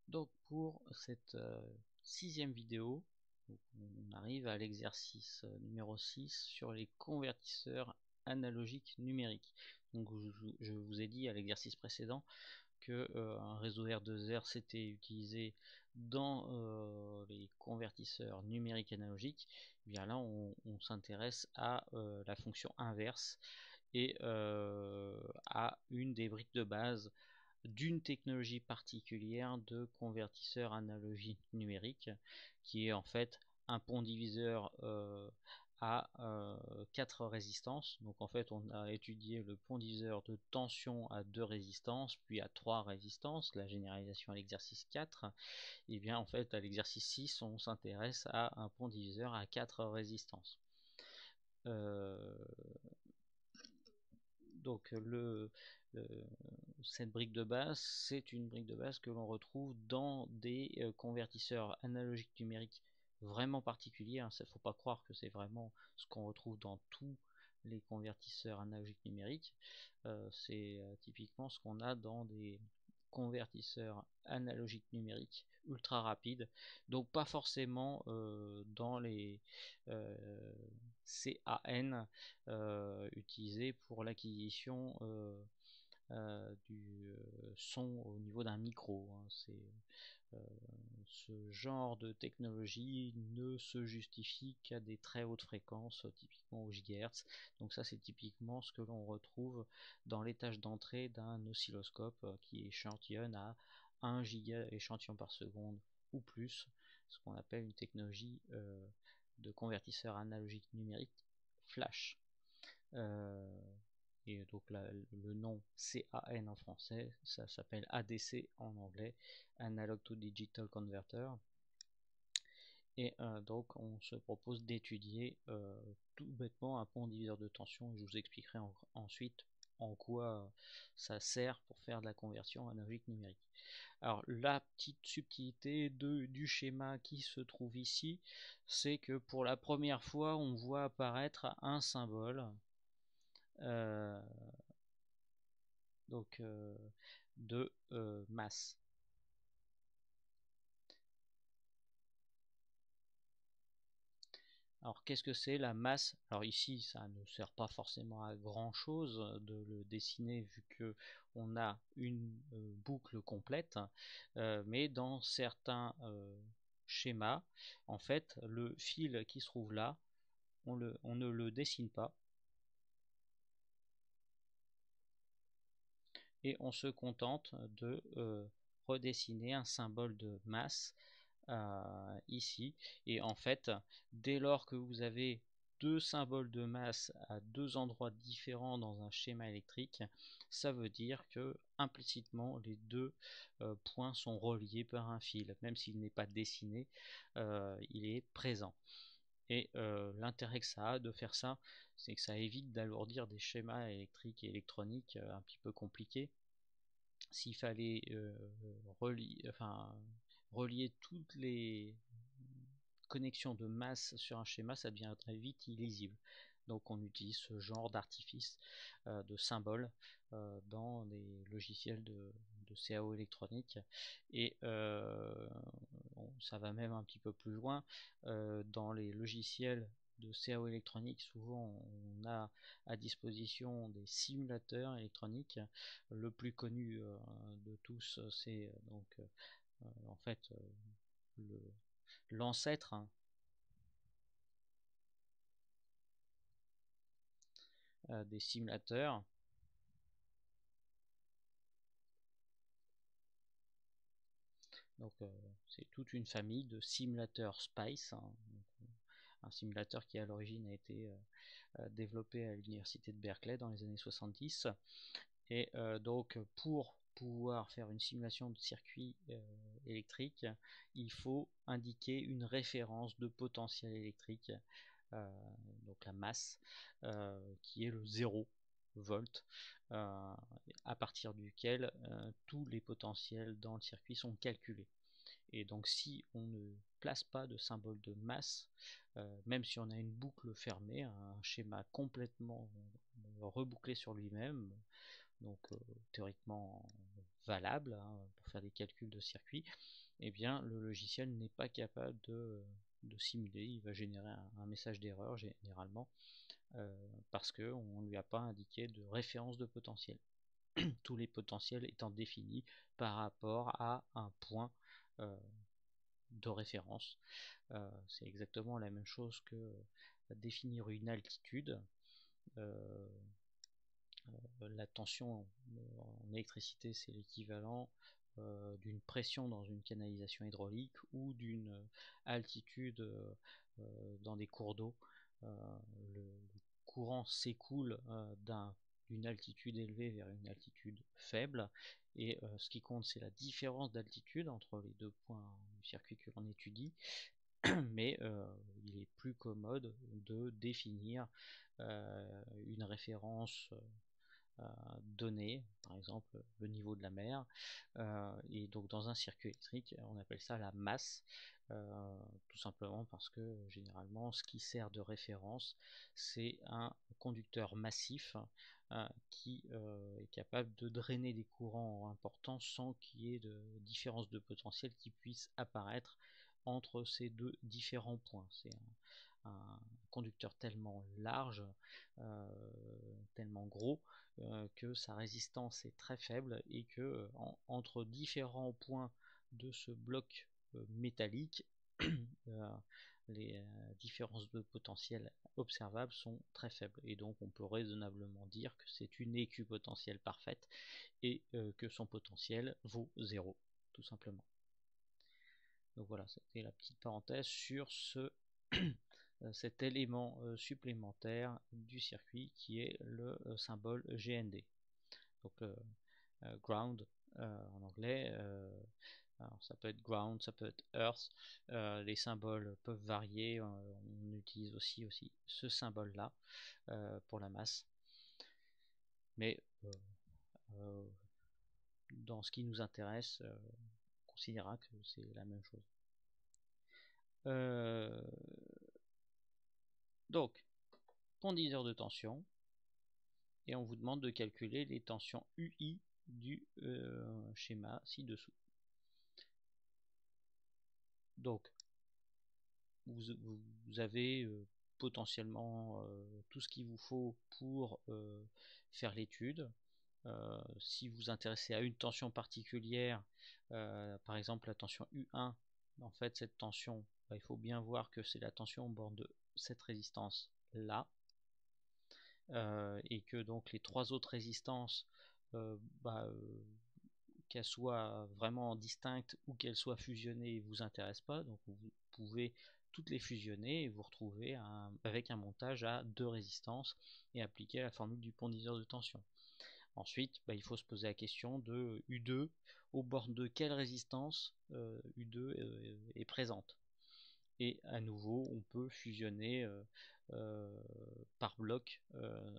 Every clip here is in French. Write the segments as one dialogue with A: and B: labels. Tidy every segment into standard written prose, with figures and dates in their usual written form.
A: Donc pour cette sixième vidéo, on arrive à l'exercice numéro 6 sur les convertisseurs analogiques numériques. Donc je vous ai dit à l'exercice précédent que un réseau R2R c'était utilisé dans les convertisseurs numériques analogiques. Et bien là on s'intéresse à la fonction inverse et à une des briques de base d'une technologie particulière de convertisseur analogique numérique qui est en fait un pont diviseur à 4 résistances. Donc en fait on a étudié le pont diviseur de tension à 2 résistances puis à 3 résistances, la généralisation à l'exercice 4. Et bien en fait à l'exercice 6 on s'intéresse à un pont diviseur à 4 résistances. Donc cette brique de base, c'est une brique de base que l'on retrouve dans des convertisseurs analogiques numériques vraiment particuliers. Il ne faut pas croire que c'est vraiment ce qu'on retrouve dans tous les convertisseurs analogiques numériques. C'est typiquement ce qu'on a dans des convertisseurs analogiques numériques ultra rapides, donc pas forcément dans les CAN utilisés pour l'acquisition du son au niveau d'un micro, hein. Ce genre de technologie ne se justifie qu'à des très hautes fréquences, typiquement au gigahertz. Donc ça c'est typiquement ce que l'on retrouve dans les tâches d'entrée d'un oscilloscope qui échantillonne à 1 giga échantillon par seconde ou plus, ce qu'on appelle une technologie de convertisseur analogique numérique flash. Et donc le nom CAN en français, ça s'appelle ADC en anglais, Analog to Digital Converter. Et donc on se propose d'étudier tout bêtement un pont diviseur de tension, et je vous expliquerai ensuite en quoi ça sert pour faire de la conversion analogique numérique. Alors la petite subtilité du schéma qui se trouve ici, c'est que pour la première fois on voit apparaître un symbole euh, donc de masse. Alors qu'est-ce que c'est la masse? Alors ici ça ne sert pas forcément à grand chose de le dessiner vu que on a une boucle complète, mais dans certains schémas en fait le fil qui se trouve là on ne le dessine pas et on se contente de redessiner un symbole de masse ici. Et en fait, dès lors que vous avez deux symboles de masse à deux endroits différents dans un schéma électrique, ça veut dire que implicitement les deux points sont reliés par un fil. Même s'il n'est pas dessiné, il est présent. Et l'intérêt que ça a de faire ça, c'est que ça évite d'alourdir des schémas électriques et électroniques un petit peu compliqués. S'il fallait relier toutes les connexions de masse sur un schéma, ça devient très vite illisible. Donc on utilise ce genre d'artifice de symboles dans des logiciels de CAO électronique. Et ça va même un petit peu plus loin. Dans les logiciels de CAO électronique, souvent on a à disposition des simulateurs électroniques. Le plus connu de tous, c'est donc en fait l'ancêtre des simulateurs. Donc c'est toute une famille de simulateurs SPICE, hein, un simulateur qui à l'origine a été développé à l'université de Berkeley dans les années 70. Et donc pour pouvoir faire une simulation de circuit électrique, il faut indiquer une référence de potentiel électrique, donc la masse, qui est le 0 volt, à partir duquel tous les potentiels dans le circuit sont calculés. Et donc si on ne place pas de symbole de masse, même si on a une boucle fermée, un schéma complètement rebouclé sur lui-même, donc théoriquement valable pour faire des calculs de circuit, eh bien le logiciel n'est pas capable de simuler. Il va générer un message d'erreur généralement parce qu'on ne lui a pas indiqué de référence de potentiel. Tous les potentiels étant définis par rapport à un point de référence. C'est exactement la même chose que définir une altitude. La tension en électricité, c'est l'équivalent d'une pression dans une canalisation hydraulique ou d'une altitude dans des cours d'eau. Le courant s'écoule d'une altitude élevée vers une altitude faible, et ce qui compte, c'est la différence d'altitude entre les deux points du circuit que l'on étudie. Mais il est plus commode de définir une référence donnée, par exemple le niveau de la mer, et donc dans un circuit électrique on appelle ça la masse, tout simplement parce que généralement ce qui sert de référence, c'est un conducteur massif qui est capable de drainer des courants importants sans qu'il y ait de différence de potentiel qui puisse apparaître entre ces deux différents points. C'est un conducteur tellement large, tellement gros, que sa résistance est très faible, et que entre différents points de ce bloc métallique, les différences de potentiel observables sont très faibles, et donc on peut raisonnablement dire que c'est une équipotentielle parfaite et que son potentiel vaut 0, tout simplement. Donc voilà, c'était la petite parenthèse sur cet élément supplémentaire du circuit qui est le symbole GND. Donc ground en anglais, alors ça peut être ground, ça peut être earth, les symboles peuvent varier, on utilise aussi ce symbole là pour la masse, mais dans ce qui nous intéresse, on considérera que c'est la même chose. Donc, pondiseur de tension, et on vous demande de calculer les tensions UI du schéma ci-dessous. Donc, vous avez potentiellement tout ce qu'il vous faut pour faire l'étude. Si vous vous intéressez à une tension particulière, par exemple la tension U1, en fait cette tension, il faut bien voir que c'est la tension au bord de cette résistance là, et que donc les trois autres résistances, qu'elles soient vraiment distinctes ou qu'elles soient fusionnées, ne vous intéressent pas, donc vous pouvez toutes les fusionner et vous retrouver avec un montage à deux résistances et appliquer la formule du pondiseur de tension. Ensuite, il faut se poser la question de U2, au bord de quelle résistance U2 est présente. Et à nouveau, on peut fusionner par bloc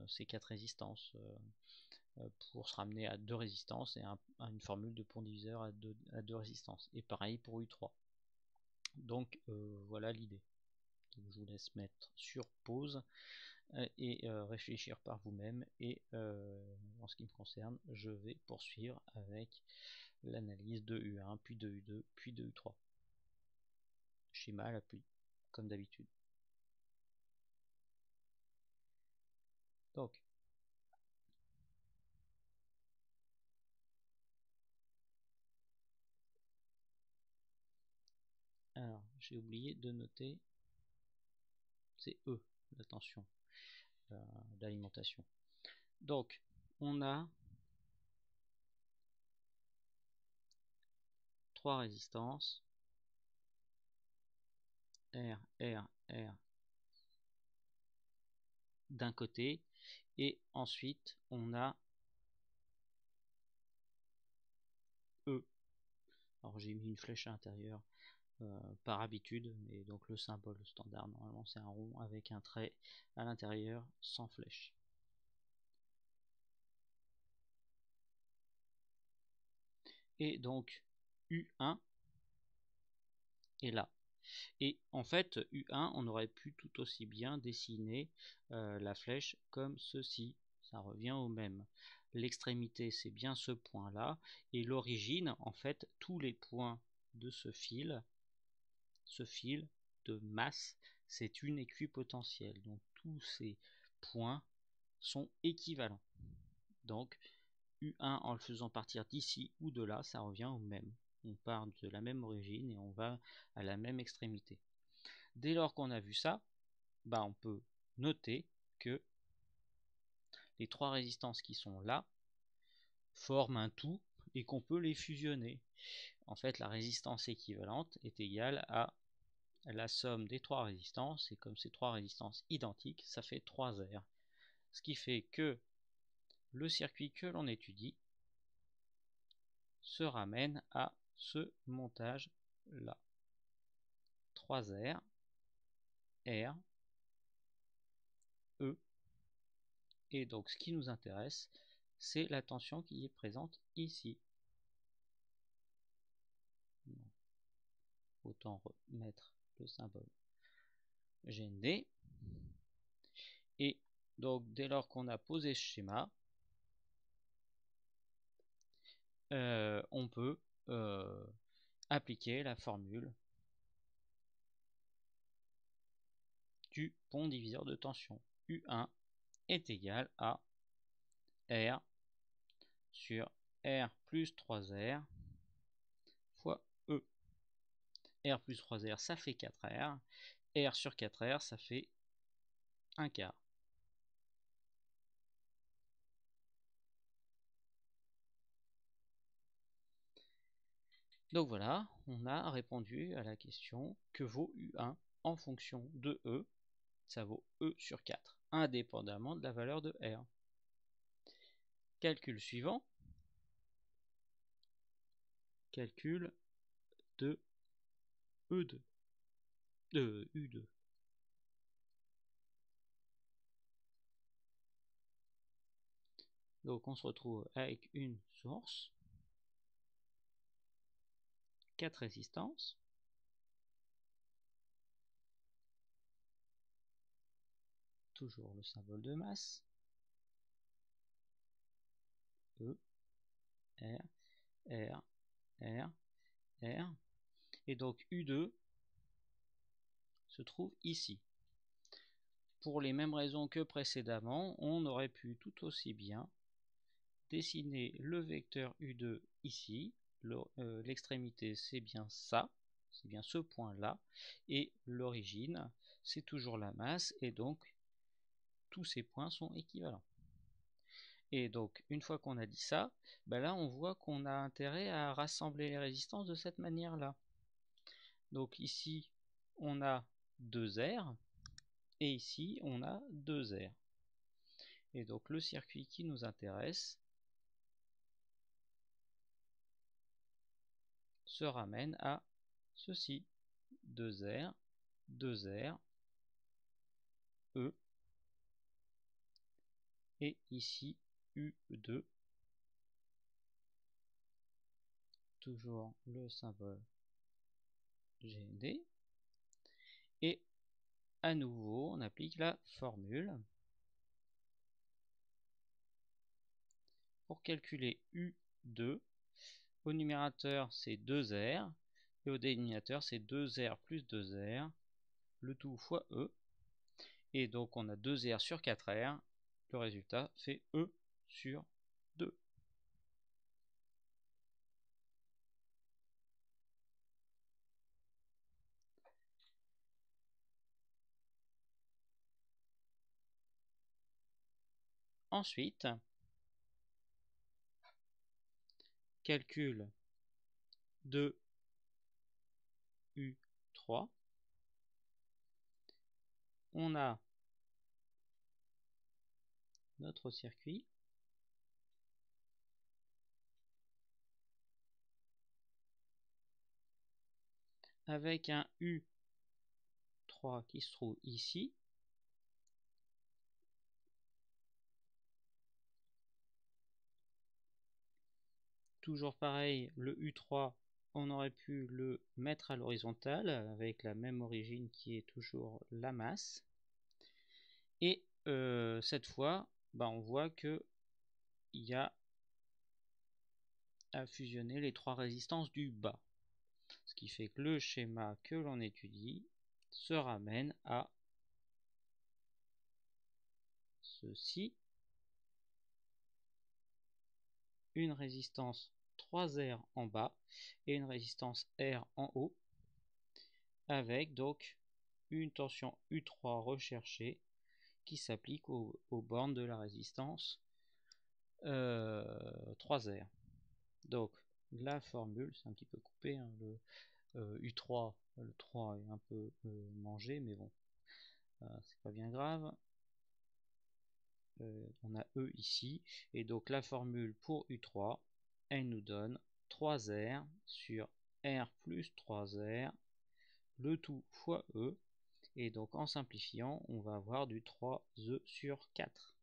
A: ces quatre résistances pour se ramener à deux résistances et à une formule de pont-diviseur à deux résistances. Et pareil pour U3. Donc voilà l'idée. Je vous laisse mettre sur pause et réfléchir par vous-même, et en ce qui me concerne, je vais poursuivre avec l'analyse de U1, puis de U2, puis de U3. Schéma à l'appui, comme d'habitude. Donc, alors j'ai oublié de noter, c'est E, la tension d'alimentation. Donc, on a trois résistances, R, R, R d'un côté, et ensuite on a E. Alors j'ai mis une flèche à l'intérieur par habitude, mais donc le symbole standard normalement c'est un rond avec un trait à l'intérieur sans flèche. Et donc U1 est là. Et en fait, U1, on aurait pu tout aussi bien dessiner la flèche comme ceci. Ça revient au même. l'extrémité c'est bien ce point là, et l'origine, en fait, tous les points de ce fil de masse, c'est une équipotentielle. Donc tous ces points sont équivalents. Donc U1 en le faisant partir d'ici ou de là, ça revient au même. On part de la même origine et on va à la même extrémité. Dès lors qu'on a vu ça, on peut noter que les trois résistances qui sont là forment un tout et qu'on peut les fusionner. En fait, la résistance équivalente est égale à la somme des trois résistances, et comme ces trois résistances identiques, ça fait 3R. Ce qui fait que le circuit que l'on étudie se ramène à ce montage là. 3R, R, E, et donc ce qui nous intéresse, c'est la tension qui est présente ici. Autant remettre le symbole GND. Et donc dès lors qu'on a posé ce schéma, on peut appliquer la formule du pont diviseur de tension. U1 est égal à R sur R plus 3R fois E. R plus 3R, ça fait 4R. R sur 4R, ça fait 1 quart. Donc voilà, on a répondu à la question que vaut U1 en fonction de E. Ça vaut E sur 4, indépendamment de la valeur de R. Calcul suivant. Calcul de E2. De U2. Donc on se retrouve avec une source, 4 résistances, toujours le symbole de masse, E, R, R, R, R, et donc U2 se trouve ici. Pour les mêmes raisons que précédemment, on aurait pu tout aussi bien dessiner le vecteur U2 ici. L'extrémité c'est bien ça, c'est bien ce point là, et l'origine c'est toujours la masse, et donc tous ces points sont équivalents. Et donc une fois qu'on a dit ça, là on voit qu'on a intérêt à rassembler les résistances de cette manière là. Donc ici on a 2R et ici on a 2R. Et donc le circuit qui nous intéresse se ramène à ceci: 2R, 2R, E, et ici U2, toujours le symbole GND, et à nouveau on applique la formule pour calculer U2. Au numérateur c'est 2R et au dénominateur c'est 2R plus 2R, le tout fois E, et donc on a 2R sur 4R, le résultat fait E sur 2. Ensuite, calcul de U3, on a notre circuit avec un U3 qui se trouve ici, toujours pareil, le U3 on aurait pu le mettre à l'horizontale avec la même origine qui est toujours la masse, et cette fois on voit que il y a à fusionner les trois résistances du bas. Ce qui fait que le schéma que l'on étudie se ramène à ceci. Une résistance 3R en bas et une résistance R en haut, avec donc une tension U3 recherchée qui s'applique aux bornes de la résistance 3R. Donc la formule, c'est un petit peu coupé, hein, le U3, le 3 est un peu mangé, mais bon, c'est pas bien grave. On a E ici, et donc la formule pour U3, elle nous donne 3R sur R plus 3R, le tout fois E, et donc en simplifiant, on va avoir du 3E sur 4.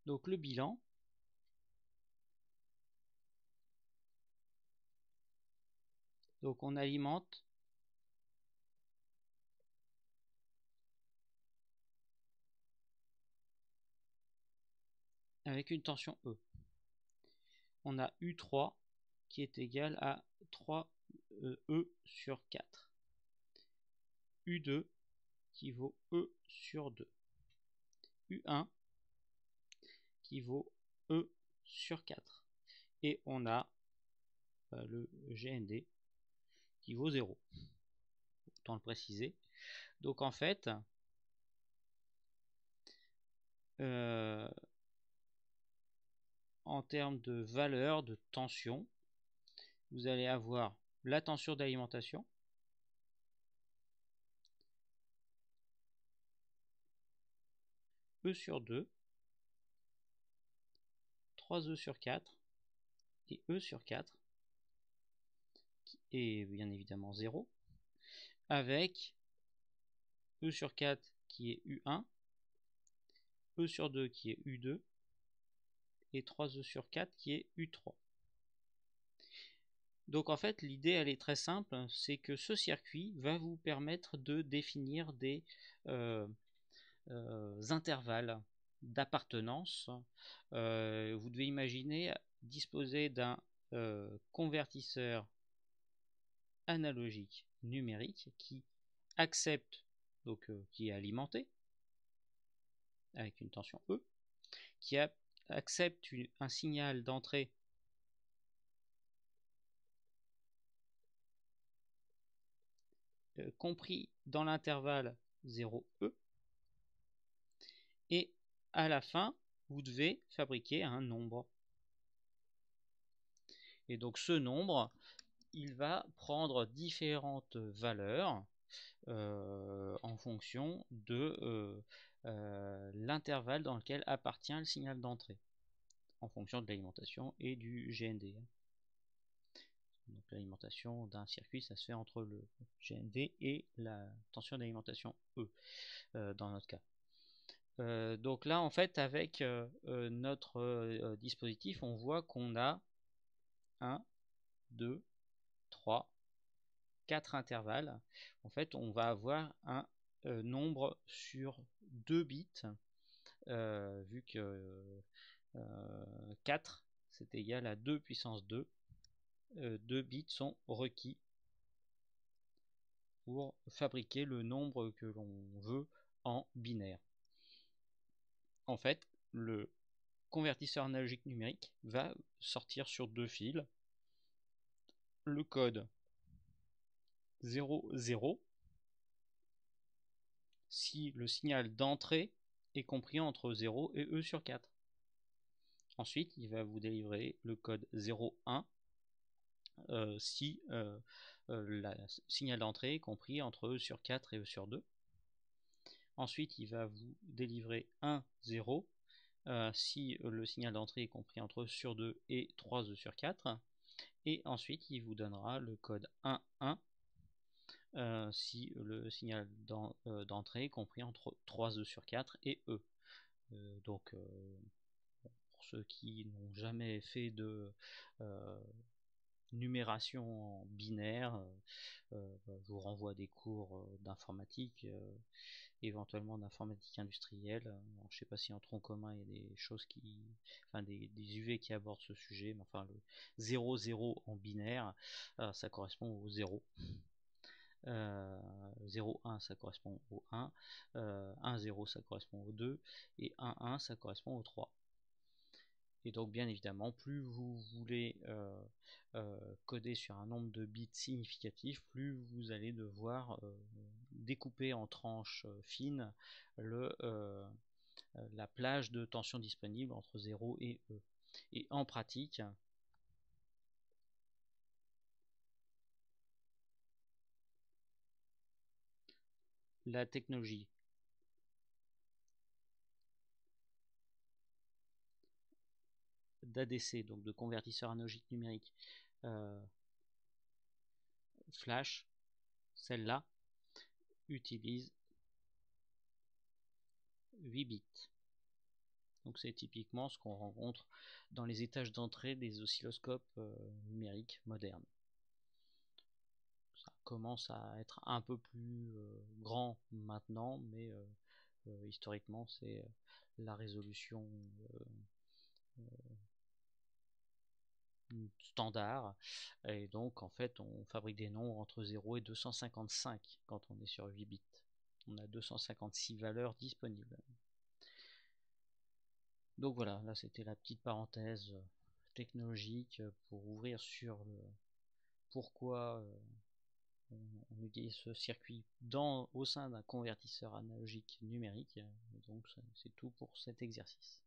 A: Donc le bilan, donc on alimente avec une tension E. On a U3 qui est égal à 3E sur 4. U2 qui vaut E sur 2. U1 qui vaut E sur 4. Et on a le GND qui vaut 0. Autant le préciser. Donc en fait, en termes de valeur de tension, vous allez avoir la tension d'alimentation, E sur 2, 3E sur 4 et E sur 4, qui est bien évidemment 0, avec E sur 4 qui est U1, E sur 2 qui est U2, et 3E sur 4 qui est U3. Donc en fait, l'idée elle est très simple, c'est que ce circuit va vous permettre de définir des intervalles d'appartenance. Vous devez imaginer disposer d'un convertisseur analogique numérique qui accepte, donc qui est alimenté avec une tension E, qui accepte un signal d'entrée compris dans l'intervalle 0E, et à la fin, vous devez fabriquer un nombre. Et donc ce nombre, il va prendre différentes valeurs en fonction de l'intervalle dans lequel appartient le signal d'entrée, en fonction de l'alimentation et du GND. Donc l'alimentation d'un circuit, ça se fait entre le GND et la tension d'alimentation E, dans notre cas. Donc là, en fait, avec notre dispositif, on voit qu'on a 1, 2, 3, 4 intervalles. En fait, on va avoir un nombre sur 2 bits, vu que 4 c'est égal à 2 puissance 2. 2 bits sont requis pour fabriquer le nombre que l'on veut en binaire. En fait, le convertisseur analogique numérique va sortir sur 2 fils le code 00 si le signal d'entrée est compris entre 0 et E sur 4. Ensuite, il va vous délivrer le code 01 si le signal d'entrée est compris entre E sur 4 et E sur 2. Ensuite, il va vous délivrer 1, 0 si le signal d'entrée est compris entre E sur 2 et 3E sur 4. Et ensuite, il vous donnera le code 1, 1 si le signal d'entrée est compris entre 3E sur 4 et E. Donc, pour ceux qui n'ont jamais fait de numération en binaire. Je vous renvoie à des cours d'informatique, éventuellement d'informatique industrielle. Alors, je sais pas si en tronc commun il y a des choses enfin des UV qui abordent ce sujet, mais enfin le 0,0 en binaire, ça correspond au 0. 0, 1 ça correspond au 1, 1, 0 ça correspond au 2, et 1, 1 ça correspond au 3. Et donc bien évidemment, plus vous voulez coder sur un nombre de bits significatif, plus vous allez devoir découper en tranches fines la plage de tension disponible entre 0 et E. Et en pratique, la technologie d'ADC, donc de convertisseur analogique numérique, flash, celle-là, utilise 8 bits. Donc c'est typiquement ce qu'on rencontre dans les étages d'entrée des oscilloscopes numériques modernes. Ça commence à être un peu plus grand maintenant, mais historiquement c'est la résolution standard. Et donc en fait on fabrique des nombres entre 0 et 255 quand on est sur 8 bits. On a 256 valeurs disponibles. Donc voilà, là c'était la petite parenthèse technologique pour ouvrir sur le pourquoi on utilise ce circuit au sein d'un convertisseur analogique numérique. Donc c'est tout pour cet exercice.